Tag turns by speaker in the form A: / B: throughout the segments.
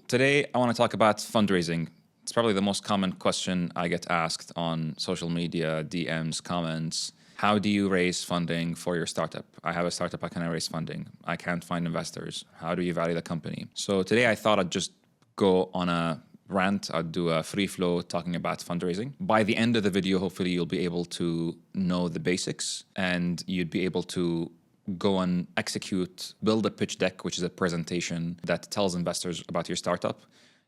A: Today, I want to talk about fundraising. It's probably the most common question I get asked on social media, DMs, comments. How do you raise funding for your startup? I have a startup, how can I raise funding? I can't find investors. How do you value the company? So today I thought I'd just go on a rant. I'd do a free flow talking about fundraising. By the end of the video, hopefully you'll be able to know the basics and you'd be able to go and execute, build a pitch deck, which is a presentation that tells investors about your startup.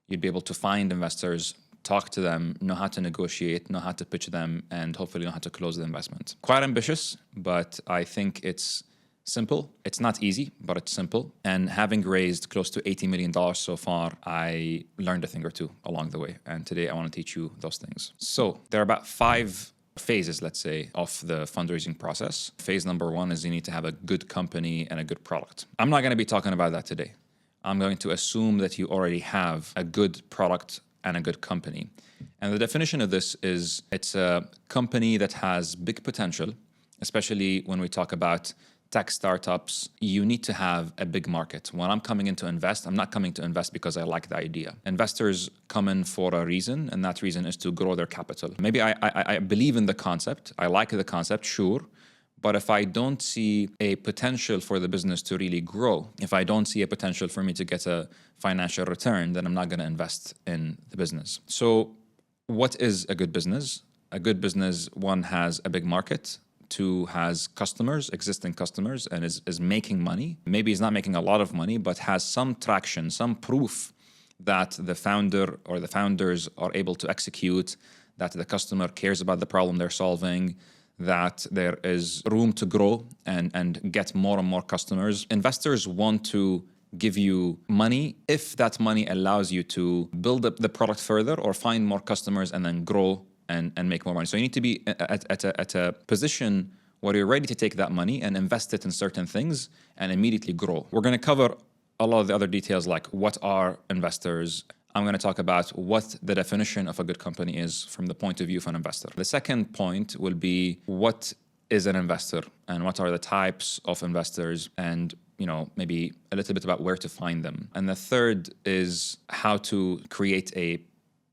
A: You'd be able to find investors, talk to them, know how to negotiate, know how to pitch them, and hopefully know how to close the investment. Quite ambitious, but I think it's simple. It's not easy, but it's simple. And having raised close to $80 million so far, I learned a thing or two along the way. And today I want to teach you those things. So there are about 5 phases, let's say, of the fundraising process. Phase number 1 is you need to have a good company and a good product. I'm not going to be talking about that today. I'm going to assume that you already have a good product and a good company. And the definition of this is it's a company that has big potential, especially when we talk about tech startups. You need to have a big market. When I'm coming in to invest, I'm not coming to invest because I like the idea. Investors come in for a reason, and that reason is to grow their capital. Maybe I believe in the concept. I like the concept, sure. But if I don't see a potential for the business to really grow, if I don't see a potential for me to get a financial return, then I'm not going to invest in the business. So what is a good business? A good business, 1, has a big market. 2, has customers, existing customers, and is making money. Maybe it's not making a lot of money, but has some traction, some proof that the founder or the founders are able to execute, that the customer cares about the problem they're solving, that there is room to grow and get more and more customers. Investors want to give you money if that money allows you to build up the product further or find more customers and then grow and make more money. So you need to be at a position where you're ready to take that money and invest it in certain things and immediately grow. We're going to cover a lot of the other details, like what are investors. I'm going to talk about what the definition of a good company is from the point of view of an investor. The second point will be what is an investor and what are the types of investors, and maybe a little bit about where to find them. And the third is how to create a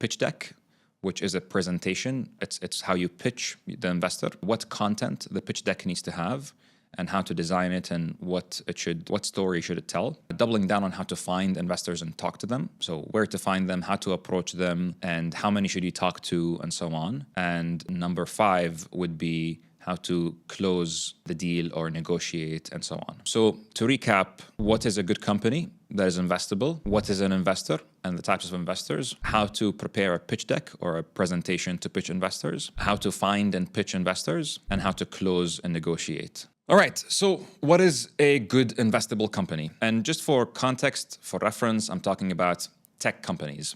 A: pitch deck, which is a presentation. It's how you pitch the investor, what content the pitch deck needs to have, and how to design it and what story should it tell. Doubling down on how to find investors and talk to them. So where to find them, how to approach them, and how many should you talk to, and so on. And number 5 would be how to close the deal or negotiate, and so on. So to recap, what is a good company that is investable? What is an investor and the types of investors? How to prepare a pitch deck or a presentation to pitch investors? How to find and pitch investors? And how to close and negotiate. All right, so what is a good investable company? And just for context, for reference, I'm talking about tech companies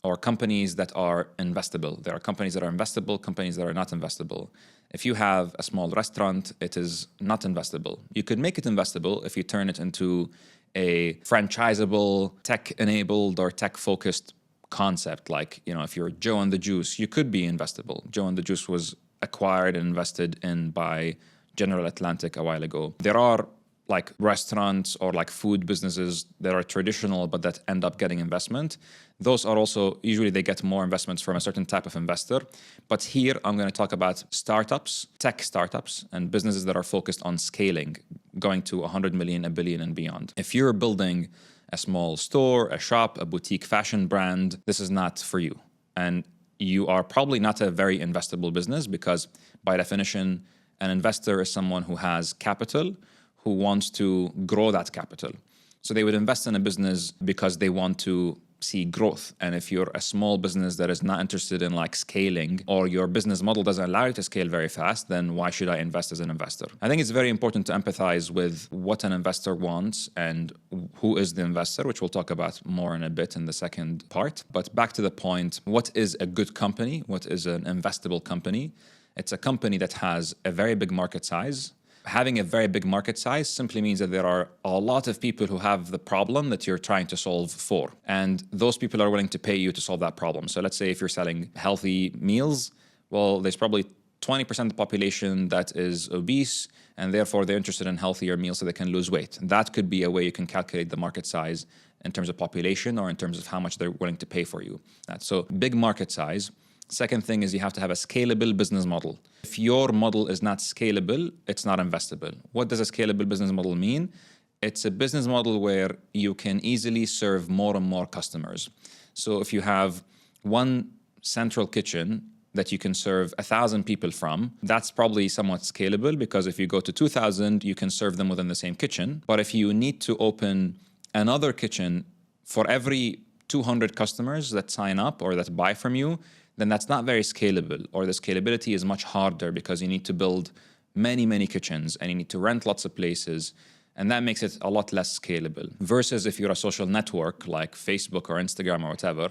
A: or companies that are investable. There are companies that are investable, companies that are not investable. If you have a small restaurant, it is not investable. You could make it investable if you turn it into a franchisable, tech-enabled or tech-focused concept. Like, if you're Joe and the Juice, you could be investable. Joe and the Juice was acquired and invested in by General Atlantic a while ago. There are like restaurants or like food businesses that are traditional but that end up getting investment. Those are also, usually they get more investments from a certain type of investor. But here I'm going to talk about startups, tech startups, and businesses that are focused on scaling, going to 100 million, 1 billion and beyond. If you're building a small store, a shop, a boutique fashion brand, this is not for you. And you are probably not a very investable business because by definition, an investor is someone who has capital, who wants to grow that capital. So they would invest in a business because they want to see growth. And if you're a small business that is not interested in like scaling, or your business model doesn't allow you to scale very fast, then why should I invest as an investor? I think it's very important to empathize with what an investor wants and who is the investor, which we'll talk about more in a bit in the second part. But back to the point, what is a good company? What is an investable company? It's a company that has a very big market size. Having a very big market size simply means that there are a lot of people who have the problem that you're trying to solve for. And those people are willing to pay you to solve that problem. So let's say if you're selling healthy meals, well, there's probably 20% of the population that is obese, and therefore they're interested in healthier meals so they can lose weight. That could be a way you can calculate the market size in terms of population or in terms of how much they're willing to pay for you. So big market size. Second thing is you have to have a scalable business model. If your model is not scalable, it's not investable. What does a scalable business model mean? It's a business model where you can easily serve more and more customers. So if you have one central kitchen that you can serve 1,000 people from, that's probably somewhat scalable, because if you go to 2,000, you can serve them within the same kitchen. But if you need to open another kitchen for every 200 customers that sign up or that buy from you, then that's not very scalable, or the scalability is much harder because you need to build many, many kitchens and you need to rent lots of places. And that makes it a lot less scalable. Versus if you're a social network like Facebook or Instagram or whatever,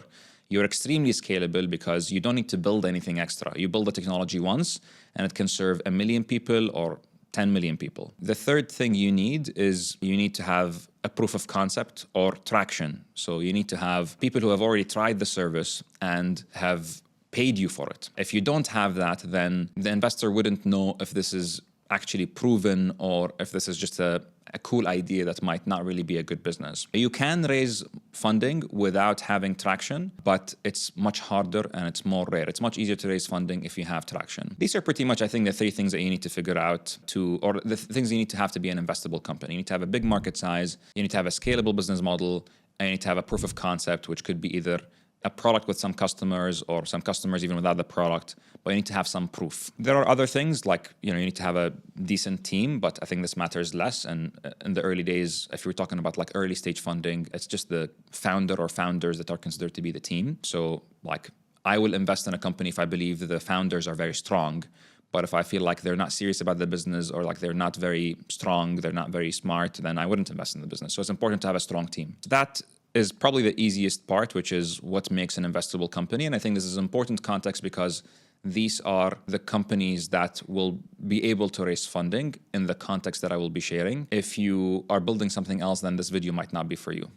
A: you're extremely scalable because you don't need to build anything extra. You build the technology once and it can serve 1 million people or 10 million people. The third thing you need is you need to have a proof of concept or traction. So you need to have people who have already tried the service and have paid you for it. If you don't have that, then the investor wouldn't know if this is actually proven or if this is just a cool idea that might not really be a good business. You can raise funding without having traction, but it's much harder and it's more rare. It's much easier to raise funding if you have traction. These are pretty much, I think, the three things that you need to figure out or the things you need to have to be an investable company. You need to have a big market size, you need to have a scalable business model, and you need to have a proof of concept, which could be either a product with some customers or some customers even without the product, but you need to have some proof. There are other things like, you need to have a decent team, but I think this matters less. And in the early days, if you're talking about like early stage funding, it's just the founder or founders that are considered to be the team. So like I will invest in a company if I believe that the founders are very strong. But if I feel like they're not serious about the business or like they're not very strong, they're not very smart, then I wouldn't invest in the business. So it's important to have a strong team. So that is probably the easiest part, which is what makes an investable company. And I think this is important context because these are the companies that will be able to raise funding in the context that I will be sharing. If you are building something else, then this video might not be for you.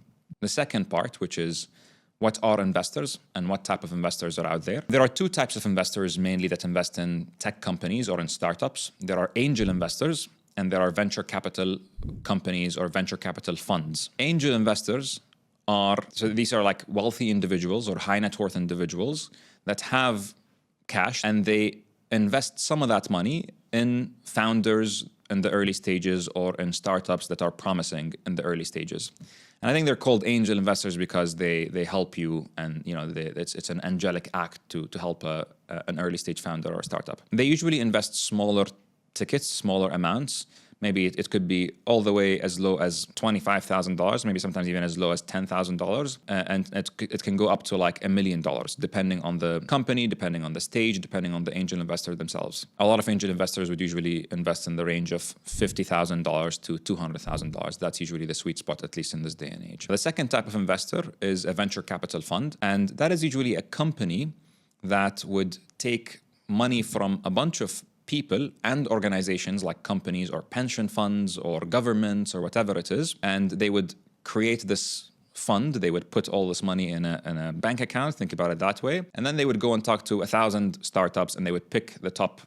A: The second part, which is what are investors and what type of investors are out there? There are two types of investors mainly that invest in tech companies or in startups. There are angel investors and there are venture capital companies or venture capital funds. Angel investors so these are like wealthy individuals or high net worth individuals that have cash and they invest some of that money in founders in the early stages or in startups that are promising in the early stages. And I think they're called angel investors because they help you and it's an angelic act to help an early stage founder or startup. They usually invest smaller tickets, smaller amounts. Maybe it could be all the way as low as $25,000, maybe sometimes even as low as $10,000. And it can go up to like $1 million, depending on the company, depending on the stage, depending on the angel investor themselves. A lot of angel investors would usually invest in the range of $50,000 to $200,000. That's usually the sweet spot, at least in this day and age. The second type of investor is a venture capital fund. And that is usually a company that would take money from a bunch of people and organizations like companies or pension funds or governments or whatever it is, and they would create this fund. They would put all this money in a bank account, think about it that way, and then they would go and talk to 1,000 startups and they would pick the top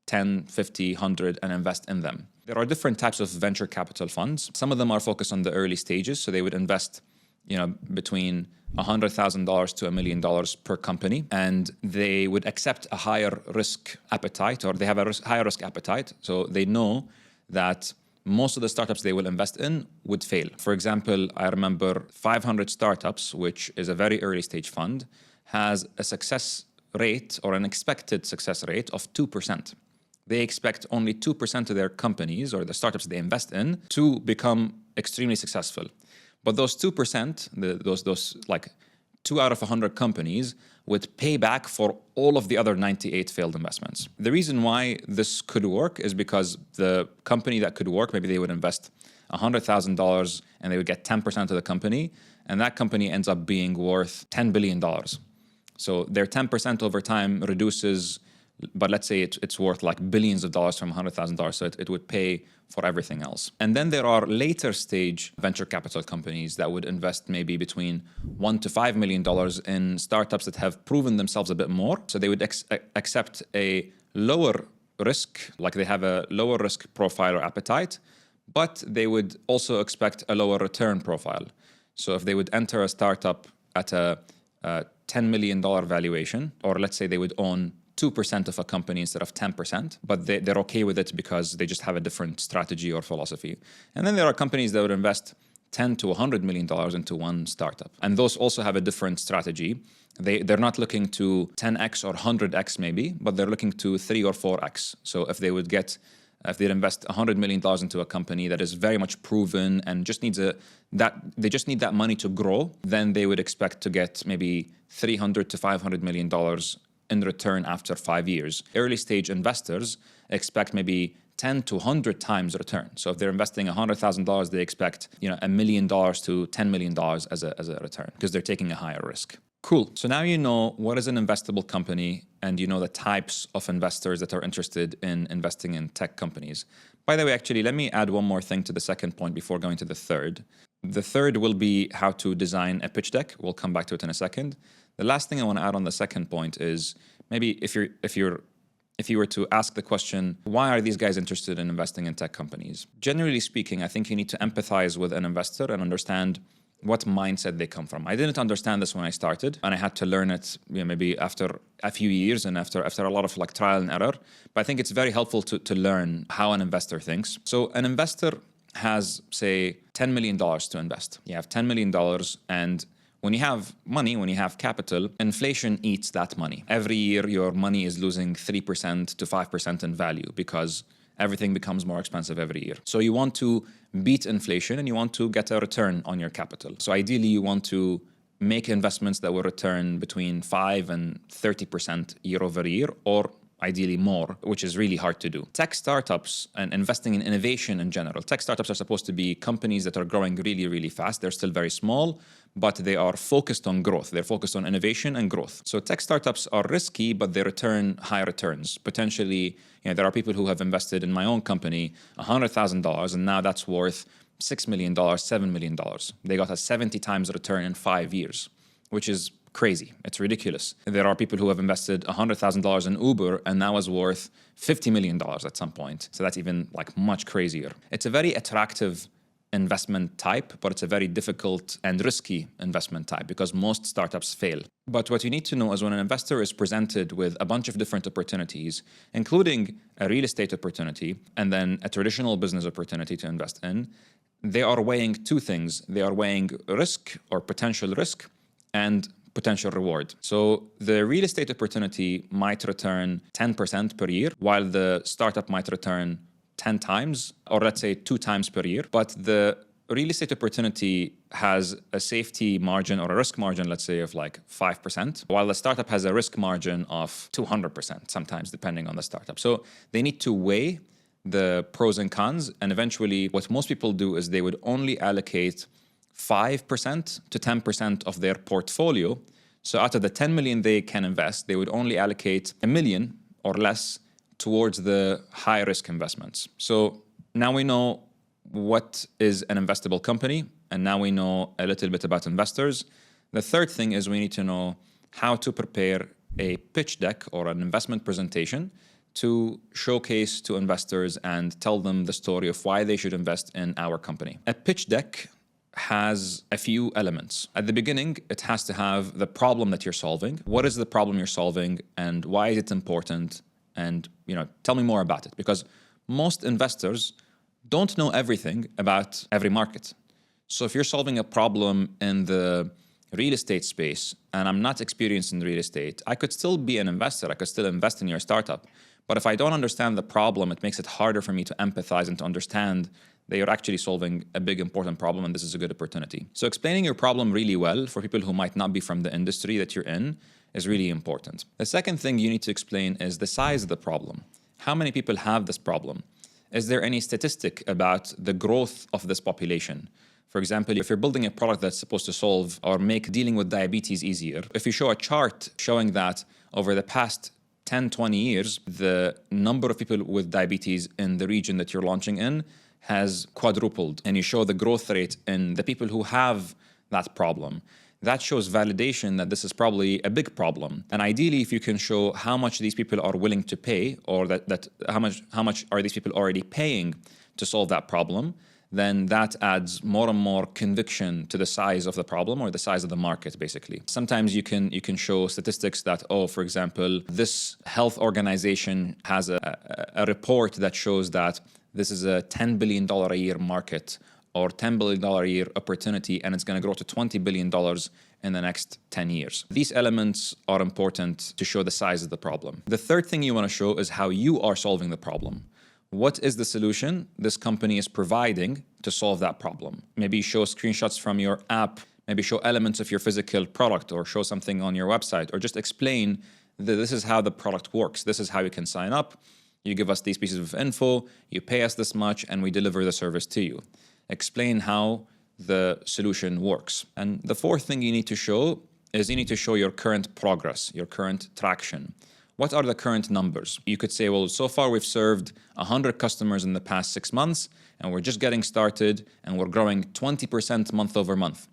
A: 10, 50, 100 and invest in them. There are different types of venture capital funds. Some of them are focused on the early stages, so they would invest between $100,000 to $1 million per company, and they would accept a higher risk appetite, or they have a higher risk appetite. So they know that most of the startups they will invest in would fail. For example, I remember 500 Startups, which is a very early stage fund, has a success rate or an expected success rate of 2%. They expect only 2% of their companies or the startups they invest in to become extremely successful. But those 2%, those like 2 out of 100 companies would pay back for all of the other 98 failed investments. The reason why this could work is because the company that could work, maybe they would invest $100,000 and they would get 10% of the company, and that company ends up being worth $10 billion. So their 10% over time reduces, but let's say it's worth like billions of dollars from $100,000, so it would pay for everything else. And then there are later stage venture capital companies that would invest maybe between $1 to $5 million in startups that have proven themselves a bit more. So they would accept a lower risk, like they have a lower risk profile or appetite, but they would also expect a lower return profile. So if they would enter a startup at a $10 million valuation, or let's say they would own 2% of a company instead of 10%, but they're okay with it because they just have a different strategy or philosophy. And then there are companies that would invest $10 to $100 million into one startup. And those also have a different strategy. They're not looking to 10x or 100x maybe, but they're looking to 3 or 4x. So if they'd invest $100 million into a company that is very much proven and just needs they just need that money to grow, then they would expect to get maybe $300 to $500 million in return after 5 years. Early stage investors expect maybe 10 to 100 times return. So if they're investing $100,000, they expect $1 million to $10 million as a return because they're taking a higher risk. Cool. So now you know what is an investable company and you know the types of investors that are interested in investing in tech companies. By the way, actually, let me add one more thing to the second point before going to the third. The third will be how to design a pitch deck. We'll come back to it in a second. The last thing I want to add on the second point is maybe if you were to ask the question, why are these guys interested in investing in tech companies? Generally speaking, I think you need to empathize with an investor and understand what mindset they come from. I didn't understand this when I started, and I had to learn it maybe after a few years and after a lot of trial and error. But I think it's very helpful to learn how an investor thinks. So an investor has, say, $10 million to invest. You have $10 million, and when you have money, when you have capital, inflation eats that money. Every year, your money is losing 3% to 5% in value because everything becomes more expensive every year. So you want to beat inflation and you want to get a return on your capital. So ideally, you want to make investments that will return between 5 and 30% year over year, or ideally more, which is really hard to do. Tech startups and investing in innovation in general. Tech startups are supposed to be companies that are growing really, really fast. They're still very small, but they are focused on growth. They're focused on innovation and growth. So tech startups are risky, but they return high returns. Potentially, there are people who have invested in my own company $100,000, and now that's worth $6 million, $7 million. They got a 70 times return in 5 years, which is crazy. It's ridiculous. There are people who have invested $100,000 in Uber and now is worth $50 million at some point. So that's even much crazier. It's a very attractive investment type, but it's a very difficult and risky investment type because most startups fail. But what you need to know is when an investor is presented with a bunch of different opportunities, including a real estate opportunity and then a traditional business opportunity to invest in, they are weighing two things. They are weighing risk or potential risk and potential reward. So the real estate opportunity might return 10% per year, while the startup might return 10 times, or let's say 2 times per year. But the real estate opportunity has a safety margin or a risk margin, let's say, of 5%, while the startup has a risk margin of 200% sometimes, depending on the startup. So they need to weigh the pros and cons. And eventually, what most people do is they would only allocate 5% to 10% of their portfolio. So out of the 10 million they can invest, they would only allocate $1 million or less towards the high risk investments. So now we know what is an investable company, and now we know a little bit about investors. The third thing is we need to know how to prepare a pitch deck or an investment presentation to showcase to investors and tell them the story of why they should invest in our company. A pitch deck has a few elements. At the beginning, it has to have the problem that you're solving. What is the problem you're solving and why is it important? And, tell me more about it, because most investors don't know everything about every market. So if you're solving a problem in the real estate space and I'm not experienced in real estate, I could still be an investor. I could still invest in your startup. But if I don't understand the problem, it makes it harder for me to empathize and to understand that you're actually solving a big, important problem, and this is a good opportunity. So explaining your problem really well for people who might not be from the industry that you're in is really important. The second thing you need to explain is the size of the problem. How many people have this problem? Is there any statistic about the growth of this population? For example, if you're building a product that's supposed to solve or make dealing with diabetes easier, if you show a chart showing that over the past 10, 20 years, the number of people with diabetes in the region that you're launching in has quadrupled, and you show the growth rate in the people who have that problem, that shows validation that this is probably a big problem. And ideally, if you can show how much these people are willing to pay, or how much are these people already paying to solve that problem, then that adds more and more conviction to the size of the problem or the size of the market, basically. Sometimes you can show statistics that, oh, for example, this health organization has a report that shows that this is a $10 billion a year market or $10 billion a year opportunity, and it's going to grow to $20 billion in the next 10 years. These elements are important to show the size of the problem. The third thing you want to show is how you are solving the problem. What is the solution this company is providing to solve that problem? Maybe show screenshots from your app, maybe show elements of your physical product, or show something on your website, or just explain that this is how the product works. This is how you can sign up. You give us these pieces of info, you pay us this much, and we deliver the service to you. Explain how the solution works. And the fourth thing you need to show is you need to show your current progress, your current traction. What are the current numbers? You could say, well, so far we've served 100 customers in the past 6 months, and we're just getting started, and we're growing 20% month over month.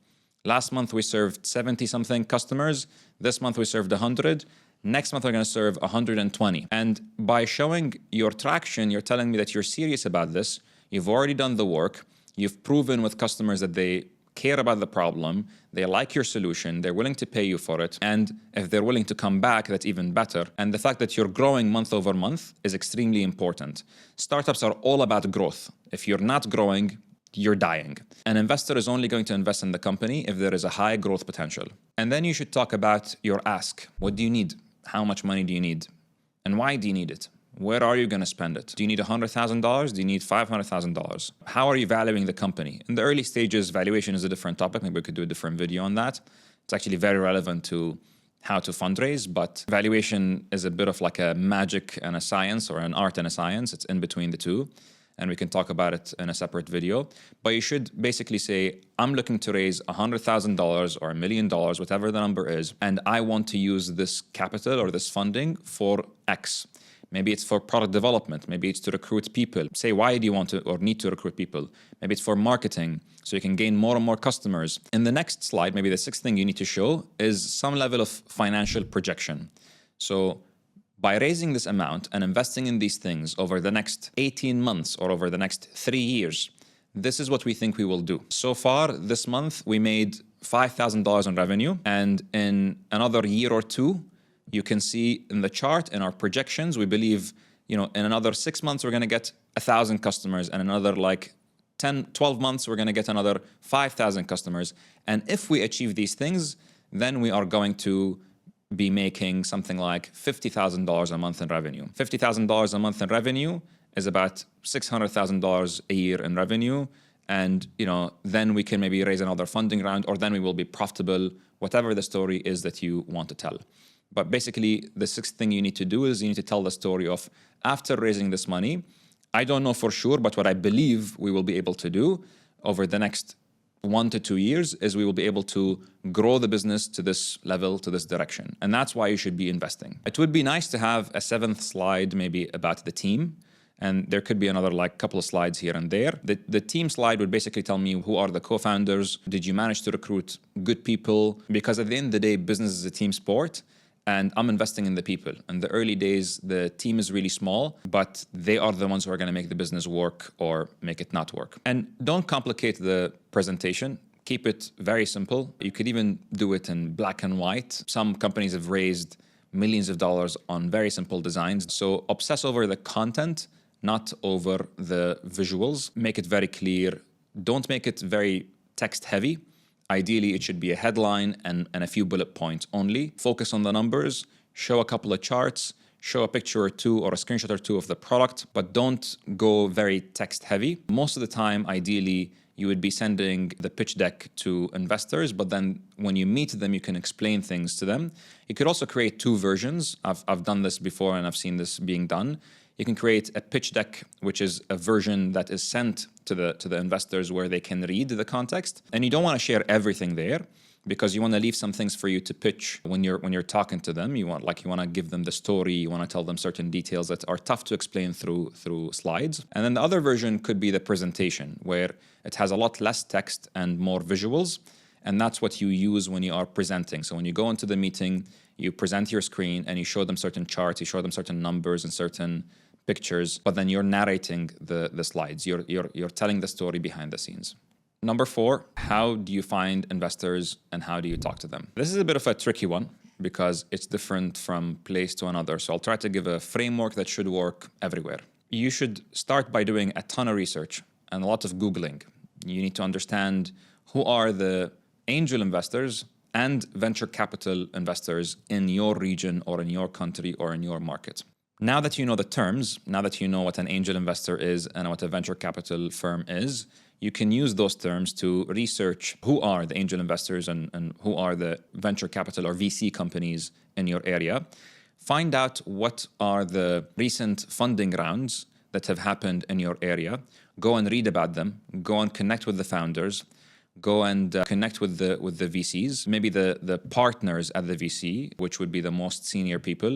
A: Last month we served 70-something customers. This month we served 100. Next month we're going to serve 120. And by showing your traction, you're telling me that you're serious about this. You've already done the work. You've proven with customers that they care about the problem, they like your solution, they're willing to pay you for it, and if they're willing to come back, that's even better. And the fact that you're growing month over month is extremely important. Startups are all about growth. If you're not growing, you're dying. An investor is only going to invest in the company if there is a high growth potential. And then you should talk about your ask. What do you need? How much money do you need? And why do you need it? Where are you going to spend it? Do you need $100,000? Do you need $500,000? How are you valuing the company? In the early stages, valuation is a different topic. Maybe we could do a different video on that. It's actually very relevant to how to fundraise, but valuation is a bit of like a magic and a science, or an art and a science. It's in between the two, and we can talk about it in a separate video. But you should basically say, I'm looking to raise $100,000 or $1 million, whatever the number is, and I want to use this capital or this funding for X. Maybe it's for product development. Maybe it's to recruit people. Say, why do you want to or need to recruit people? Maybe it's for marketing, so you can gain more and more customers. In the next slide, maybe the sixth thing you need to show is some level of financial projection. So by raising this amount and investing in these things over the next 18 months or over the next 3 years, this is what we think we will do. So far, this month, we made $5,000 in revenue. And in another year or two, you can see in the chart, in our projections, we believe, in another 6 months, we're going to get 1,000 customers, and another 12 months, we're going to get another 5,000 customers. And if we achieve these things, then we are going to be making something like $50,000 a month in revenue. $50,000 a month in revenue is about $600,000 a year in revenue. And, then we can maybe raise another funding round, or then we will be profitable, whatever the story is that you want to tell. But basically, the sixth thing you need to do is you need to tell the story of, after raising this money, I don't know for sure, but what I believe we will be able to do over the next 1 to 2 years is we will be able to grow the business to this level, to this direction. And that's why you should be investing. It would be nice to have a 7th slide maybe about the team. And there could be another couple of slides here and there. The team slide would basically tell me, who are the co-founders? Did you manage to recruit good people? Because at the end of the day, business is a team sport. And I'm investing in the people. In the early days, the team is really small, but they are the ones who are going to make the business work or make it not work. And don't complicate the presentation. Keep it very simple. You could even do it in black and white. Some companies have raised millions of dollars on very simple designs. So obsess over the content, not over the visuals. Make it very clear. Don't make it very text heavy. Ideally, it should be a headline and a few bullet points only. Focus on the numbers, show a couple of charts, show a picture or two or a screenshot or two of the product, but don't go very text heavy. Most of the time, ideally, you would be sending the pitch deck to investors, but then when you meet them, you can explain things to them. You could also create 2 versions. I've done this before and I've seen this being done. You can create a pitch deck, which is a version that is sent to the investors where they can read the context. And you don't want to share everything there because you want to leave some things for you to pitch when you're talking to them. You want to give them the story. You want to tell them certain details that are tough to explain through slides. And then the other version could be the presentation, where it has a lot less text and more visuals. And that's what you use when you are presenting. So when you go into the meeting, you present your screen and you show them certain charts, you show them certain numbers and certain pictures, but then you're narrating the slides. You're telling the story behind the scenes. Number 4, how do you find investors and how do you talk to them? This is a bit of a tricky one because it's different from place to another. So I'll try to give a framework that should work everywhere. You should start by doing a ton of research and a lot of Googling. You need to understand who are the angel investors and venture capital investors in your region or in your country or in your market. Now that you know the terms, now that you know what an angel investor is and what a venture capital firm is, you can use those terms to research who are the angel investors and who are the venture capital or VC companies in your area. Find out what are the recent funding rounds that have happened in your area. Go and read about them. Go and connect with the founders. Go and connect with the VCs. Maybe the partners at the VC, which would be the most senior people,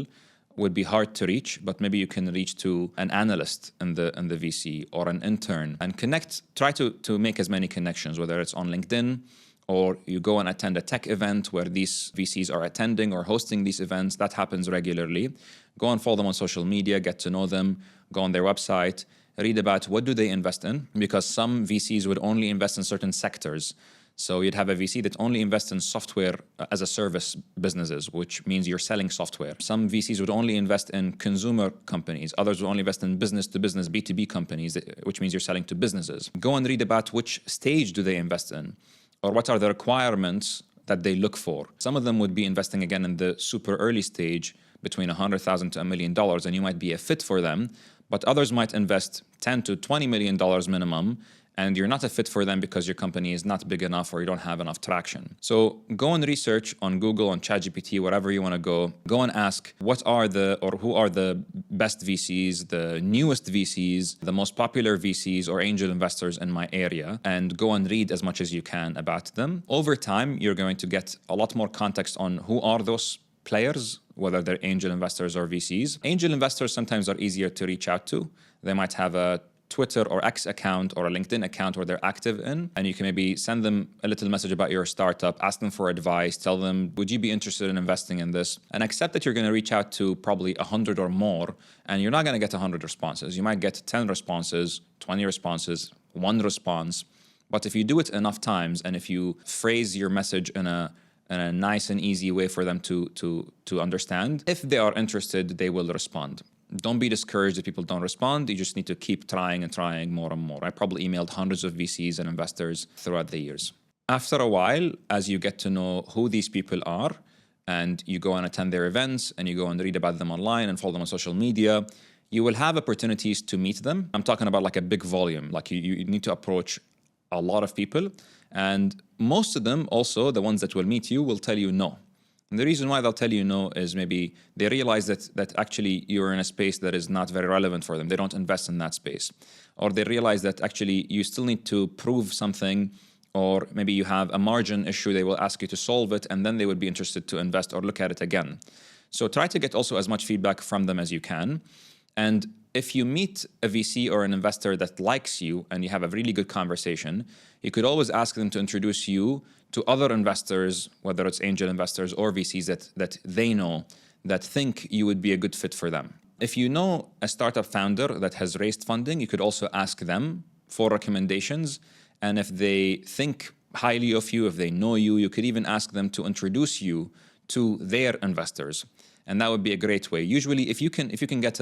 A: would be hard to reach, but maybe you can reach to an analyst in the VC or an intern and connect. Try to make as many connections, whether it's on LinkedIn or you go and attend a tech event where these VCs are attending or hosting these events. That happens regularly. Go and follow them on social media, get to know them, go on their website, read about what do they invest in, because some VCs would only invest in certain sectors. So you'd have a VC that only invests in software as a service businesses, which means you're selling software. Some VCs would only invest in consumer companies. Others would only invest in business-to-business, B2B companies, which means you're selling to businesses. Go and read about which stage do they invest in, or what are the requirements that they look for. Some of them would be investing again in the super early stage between $100,000 to $1 million, and you might be a fit for them. But others might invest $10 to $20 million minimum, and you're not a fit for them because your company is not big enough or you don't have enough traction. So go and research on Google, on ChatGPT, wherever you want to go. Go and ask who are the best VCs, the newest VCs, the most popular VCs or angel investors in my area, and go and read as much as you can about them. Over time, you're going to get a lot more context on who are those players, whether they're angel investors or VCs. Angel investors sometimes are easier to reach out to. They might have a Twitter or X account or a LinkedIn account where they're active in, and you can maybe send them a little message about your startup, ask them for advice, tell them, would you be interested in investing in this? And accept that you're going to reach out to probably 100 or more, and you're not going to get 100 responses. You might get 10 responses, 20 responses, 1 response. But if you do it enough times, and if you phrase your message in a nice and easy way for them to understand, if they are interested, they will respond. Don't be discouraged if people don't respond. You just need to keep trying and trying more and more. I probably emailed hundreds of VCs and investors throughout the years. After a while, as you get to know who these people are, and you go and attend their events, and you go and read about them online and follow them on social media, you will have opportunities to meet them. I'm talking about like a big volume. Like you need to approach a lot of people. And most of them also, the ones that will meet you, will tell you no. And the reason why they'll tell you no is maybe they realize that actually you're in a space that is not very relevant for them. They don't invest in that space. Or they realize that actually you still need to prove something, or maybe you have a margin issue, they will ask you to solve it, and then they would be interested to invest or look at it again. So try to get also as much feedback from them as you can. And if you meet a VC or an investor that likes you and you have a really good conversation, you could always ask them to introduce you to other investors, whether it's angel investors or VCs that they know that think you would be a good fit for them. If you know a startup founder that has raised funding, you could also ask them for recommendations. And if they think highly of you, if they know you, you could even ask them to introduce you to their investors. And that would be a great way. Usually, if you can get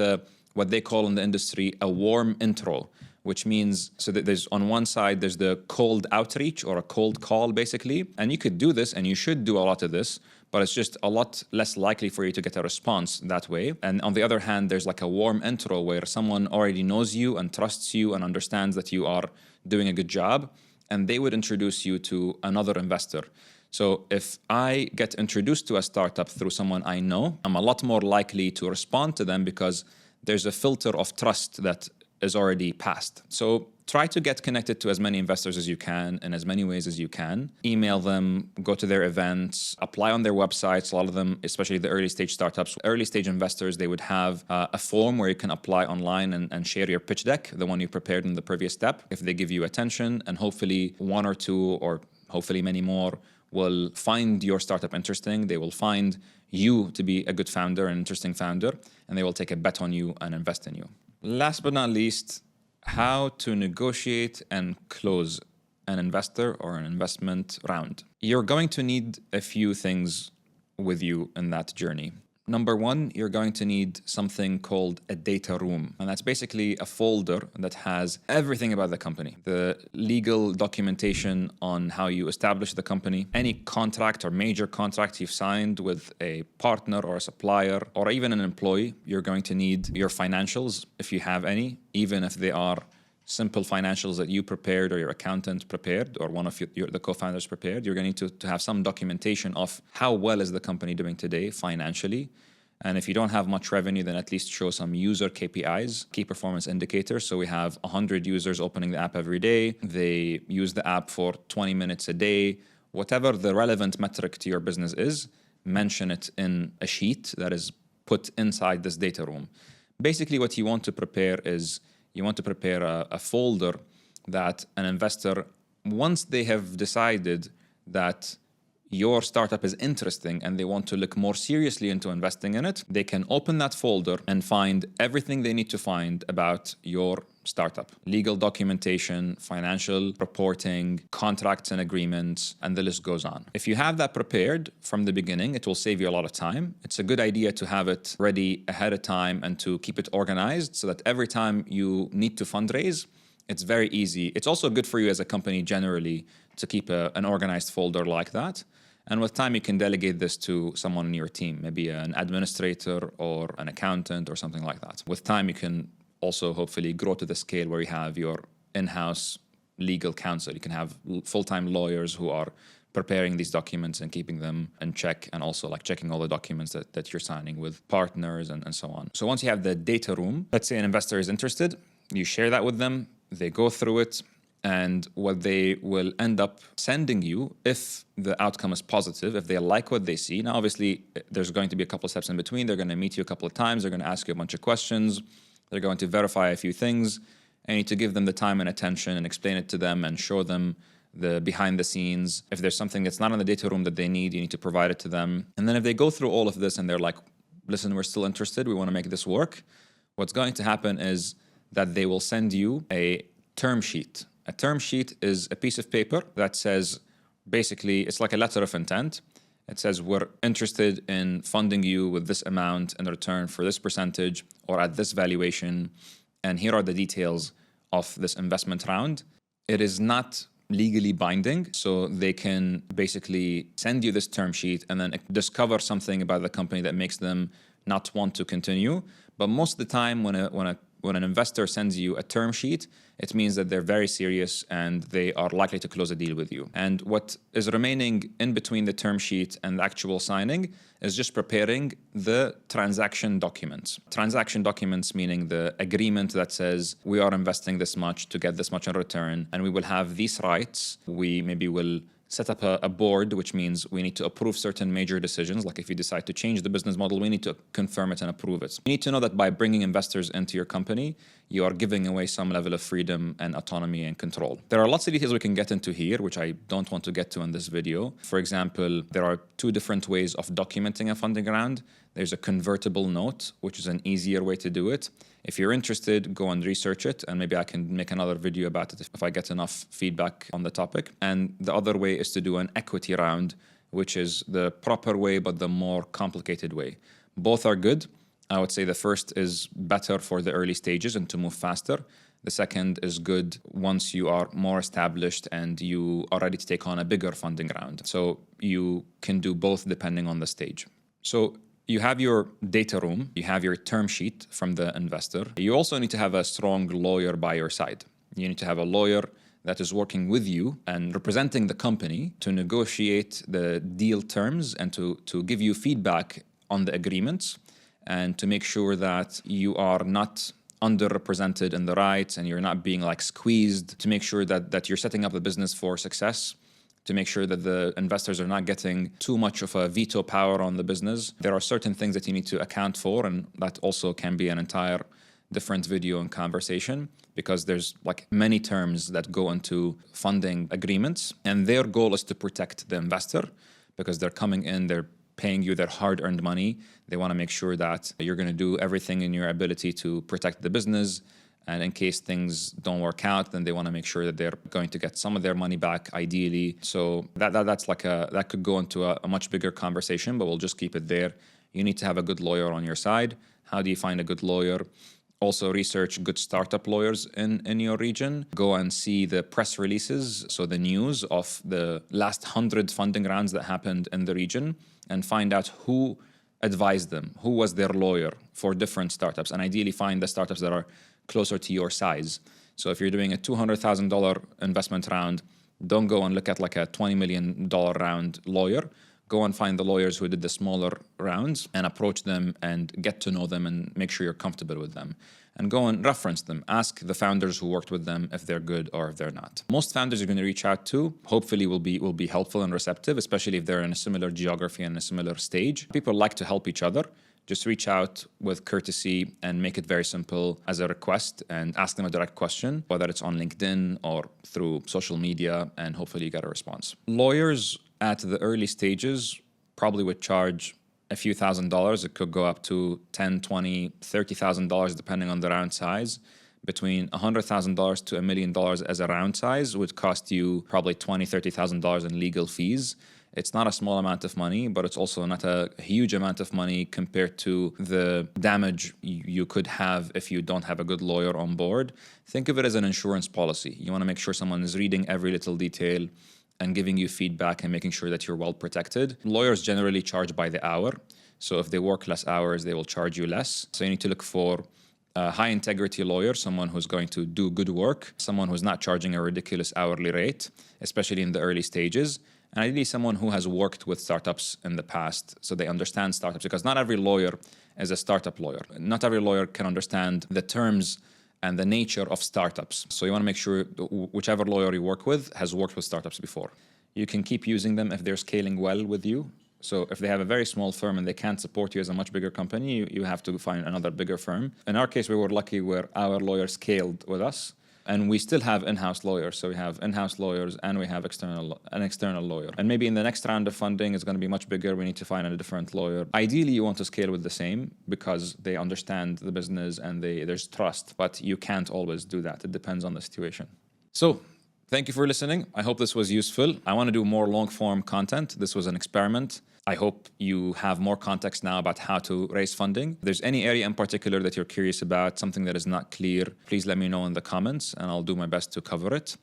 A: what they call in the industry a warm intro, which means so that there's on one side there's the cold outreach or a cold call basically, and you could do this and you should do a lot of this, but it's just a lot less likely for you to get a response that way. And on the other hand, there's like a warm intro where someone already knows you and trusts you and understands that you are doing a good job, and they would introduce you to another investor. So if I get introduced to a startup through someone I know, I'm a lot more likely to respond to them because there's a filter of trust that is already passed. So try to get connected to as many investors as you can in as many ways as you can. Email them, go to their events, apply on their websites. A lot of them, especially the early stage startups, early stage investors, they would have a form where you can apply online and share your pitch deck, the one you prepared in the previous step. If they give you attention, and hopefully one or two or hopefully many more will find your startup interesting. They will find you to be a good founder, an interesting founder, and they will take a bet on you and invest in you. Last but not least, how to negotiate and close an investor or an investment round. You're going to need a few things with you in that journey. Number one, you're going to need something called a data room. And that's basically a folder that has everything about the company. The legal documentation on how you establish the company, any contract or major contract you've signed with a partner or a supplier or even an employee. You're going to need your financials, if you have any, even if they are simple financials that you prepared or your accountant prepared or one of the co-founders prepared. You're going to have some documentation of how well is the company doing today financially. And if you don't have much revenue, then at least show some user KPIs, key performance indicators. So we have 100 users opening the app every day. They use the app for 20 minutes a day. Whatever the relevant metric to your business is, mention it in a sheet that is put inside this data room. Basically, what you want to prepare is you want to prepare a folder that an investor, once they have decided that your startup is interesting and they want to look more seriously into investing in it, they can open that folder and find everything they need to find about your startup. Legal documentation, financial reporting, contracts and agreements, and the list goes on. If you have that prepared from the beginning, it will save you a lot of time. It's a good idea to have it ready ahead of time and to keep it organized so that every time you need to fundraise, it's very easy. It's also good for you as a company generally to keep an organized folder like that. And with time, you can delegate this to someone in your team, maybe an administrator or an accountant or something like that. With time, you can also hopefully grow to the scale where you have your in-house legal counsel. You can have full-time lawyers who are preparing these documents and keeping them in check, and also like checking all the documents that you're signing with partners and so on. So once you have the data room, let's say an investor is interested, you share that with them, they go through it, and what they will end up sending you, if the outcome is positive, if they like what they see. Now, obviously, there's going to be a couple of steps in between. They're going to meet you a couple of times. They're going to ask you a bunch of questions. They're going to verify a few things. And you need to give them the time and attention and explain it to them and show them the behind the scenes. If there's something that's not in the data room that they need, you need to provide it to them. And then if they go through all of this and they're like, listen, we're still interested, we want to make this work, what's going to happen is that they will send you a term sheet. A term sheet is a piece of paper that says, basically, it's like a letter of intent. It says, we're interested in funding you with this amount in return for this percentage or at this valuation. And here are the details of this investment round. It is not legally binding, so they can basically send you this term sheet and then discover something about the company that makes them not want to continue. But most of the time when an investor sends you a term sheet, it means that they're very serious and they are likely to close a deal with you. And what is remaining in between the term sheet and the actual signing is just preparing the transaction documents. Transaction documents meaning the agreement that says we are investing this much to get this much in return, and we will have these rights. We maybe will set up a board, which means we need to approve certain major decisions. Like if you decide to change the business model, we need to confirm it and approve it. You need to know that by bringing investors into your company, you are giving away some level of freedom and autonomy and control. There are lots of details we can get into here, which I don't want to get to in this video. For example, there are two different ways of documenting a funding round. There's a convertible note, which is an easier way to do it. If you're interested, go and research it, and maybe I can make another video about it if I get enough feedback on the topic. And the other way is to do an equity round, which is the proper way, but the more complicated way. Both are good. I would say the first is better for the early stages and to move faster. The second is good once you are more established and you are ready to take on a bigger funding round. So you can do both depending on the stage. So you have your data room, you have your term sheet from the investor. You also need to have a strong lawyer by your side. You need to have a lawyer that is working with you and representing the company to negotiate the deal terms and to give you feedback on the agreements and to make sure that you are not underrepresented in the rights and you're not being like squeezed, to make sure that you're setting up the business for success, to make sure that the investors are not getting too much of a veto power on the business. There are certain things that you need to account for, and that also can be an entire different video and conversation, because there's like many terms that go into funding agreements, and their goal is to protect the investor because they're coming in, they're paying you their hard-earned money. They want to make sure that you're going to do everything in your ability to protect the business. And in case things don't work out, then they want to make sure that they're going to get some of their money back, ideally. So that's like that could go into a much bigger conversation, but we'll just keep it there. You need to have a good lawyer on your side. How do you find a good lawyer? Also research good startup lawyers in your region. Go and see the press releases, so the news of the last 100 funding rounds that happened in the region, and find out who advised them, who was their lawyer for different startups, and ideally find the startups that are closer to your size. So if you're doing a $200,000 investment round, don't go and look at like a $20 million round lawyer. Go and find the lawyers who did the smaller rounds and approach them and get to know them and make sure you're comfortable with them. And go and reference them. Ask the founders who worked with them if they're good or if they're not. Most founders you're going to reach out to hopefully will be helpful and receptive, especially if they're in a similar geography and a similar stage. People like to help each other. Just reach out with courtesy and make it very simple as a request and ask them a direct question, whether it's on LinkedIn or through social media, and hopefully you get a response. Lawyers at the early stages probably would charge a few $1,000s. It could go up to $10,000, $20,000, $30,000 depending on the round size. Between $100,000 to $1 million as a round size would cost you probably $20,000, $30,000 in legal fees. It's not a small amount of money, but it's also not a huge amount of money compared to the damage you could have if you don't have a good lawyer on board. Think of it as an insurance policy. You want to make sure someone is reading every little detail and giving you feedback and making sure that you're well protected. Lawyers generally charge by the hour. So if they work less hours, they will charge you less. So you need to look for a high integrity lawyer, someone who's going to do good work, someone who's not charging a ridiculous hourly rate, especially in the early stages. And ideally someone who has worked with startups in the past, so they understand startups, because not every lawyer is a startup lawyer. Not every lawyer can understand the terms and the nature of startups. So you want to make sure whichever lawyer you work with has worked with startups before. You can keep using them if they're scaling well with you. So if they have a very small firm and they can't support you as a much bigger company, you have to find another bigger firm. In our case, we were lucky where our lawyer scaled with us. And we still have in-house lawyers. So we have in-house lawyers and we have an external lawyer. And maybe in the next round of funding, it's going to be much bigger. We need to find a different lawyer. Ideally, you want to scale with the same because they understand the business and there's trust. But you can't always do that. It depends on the situation. So thank you for listening. I hope this was useful. I want to do more long-form content. This was an experiment. I hope you have more context now about how to raise funding. If there's any area in particular that you're curious about, something that is not clear, please let me know in the comments and I'll do my best to cover it.